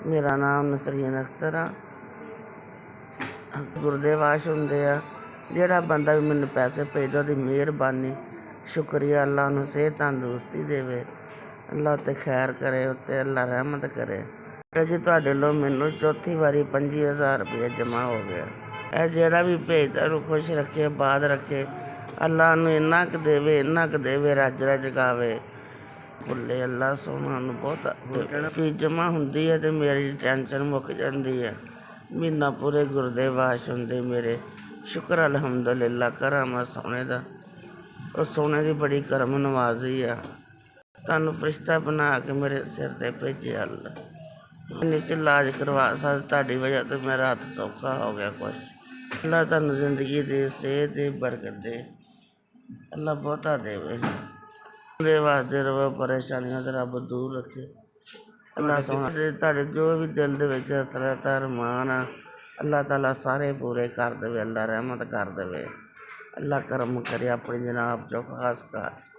ਮੇਰਾ ਨਾਮ ਨਸਰੀਨ ਅਖਤਰ ਆ। ਗੁਰਦੇ ਵਾਸ਼ ਹੁੰਦੇ ਆ। ਜਿਹੜਾ ਬੰਦਾ ਵੀ ਮੈਨੂੰ ਪੈਸੇ ਭੇਜਦਾ ਉਹਦੀ ਮਿਹਰਬਾਨੀ, ਸ਼ੁਕਰੀਆ। ਅੱਲਾ ਉਹਨੂੰ ਸਿਹਤ ਤੰਦਰੁਸਤੀ ਦੇਵੇ, ਅੱਲਾ ਉੱਤੇ ਖੈਰ ਕਰੇ, ਉੱਤੇ ਅੱਲਾ ਰਹਿਮਤ ਕਰੇ। ਜੀ ਤੁਹਾਡੇ ਲੋ ਮੈਨੂੰ ਚੌਥੀ ਵਾਰੀ 25,000 ਰੁਪਏ ਜਮ੍ਹਾਂ ਹੋ ਗਿਆ। ਇਹ ਜਿਹੜਾ ਵੀ ਭੇਜਦਾ ਉਹਨੂੰ ਖੁਸ਼ ਰੱਖੇ, ਆਬਾਦ ਰੱਖੇ। ਅੱਲਾ ਨੂੰ ਇੰਨਾ ਕੁ ਦੇਵੇ, ਰੱਜ ਰਜਗਾਵੇ। ਭੁੱਲੇ ਅੱਲਾ ਸੋਹਣਾ ਨੂੰ ਬਹੁਤ ਫੀਸ ਜਮ੍ਹਾਂ ਹੁੰਦੀ ਹੈ ਅਤੇ ਮੇਰੀ ਟੈਨਸ਼ਨ ਮੁੱਕ ਜਾਂਦੀ ਹੈ। ਮਹੀਨਾ ਪੂਰੇ ਗੁਰਦੇ ਵਾਸ਼ ਹੁੰਦੇ ਮੇਰੇ। ਸ਼ੁਕਰ ਅਲਹਮਦੁਲਿਲਾ ਕਰਾਂ ਮੈਂ ਸੋਹਣੇ ਦਾ। ਉਹ ਸੋਹਣੇ ਦੀ ਬੜੀ ਕਰਮ ਨਵਾਜ਼ੀ ਆ। ਤੁਹਾਨੂੰ ਫਰਿਸ਼ਤਾ ਬਣਾ ਕੇ ਮੇਰੇ ਸਿਰ 'ਤੇ ਭੇਜਿਆ ਅੱਲਾ। ਨਹੀਂ ਸੀ ਇਲਾਜ ਕਰਵਾ ਸਕਦਾ, ਤੁਹਾਡੀ ਵਜ੍ਹਾ ਤੋਂ ਮੇਰਾ ਹੱਥ ਸੌਖਾ ਹੋ ਗਿਆ ਕੁਛ। ਅੱਲਾ ਤੁਹਾਨੂੰ ਜ਼ਿੰਦਗੀ ਦੇ, ਸਿਹਤ ਦੇ, ਬਰਕਤ ਦੇ। ਅੱਲਾ ਬਹੁਤਾ ਦੇਵੇ। ਦੇ ਵਾਸਤੇ ਰਵੋ, ਪਰੇਸ਼ਾਨੀਆਂ ਤੋਂ ਰੱਬ ਦੂਰ ਰੱਖੇ। ਅੱਲਾ ਸੋਹਣਾ ਤੁਹਾਡੇ ਜੋ ਵੀ ਦਿਲ ਦੇ ਵਿੱਚ ਹਸਰਤ ਅਰਮਾਨ ਆ, ਅੱਲਾ ਤਾਲਾ ਸਾਰੇ ਪੂਰੇ ਕਰ ਦੇਵੇ। ਅੱਲਾ ਰਹਿਮਤ ਕਰ ਦੇਵੇ। ਅੱਲਾ ਕਰਮ ਕਰੇ ਆਪਣੀ ਜਨਾਬ 'ਚੋਂ ਖਾਸ ਖਾਸ।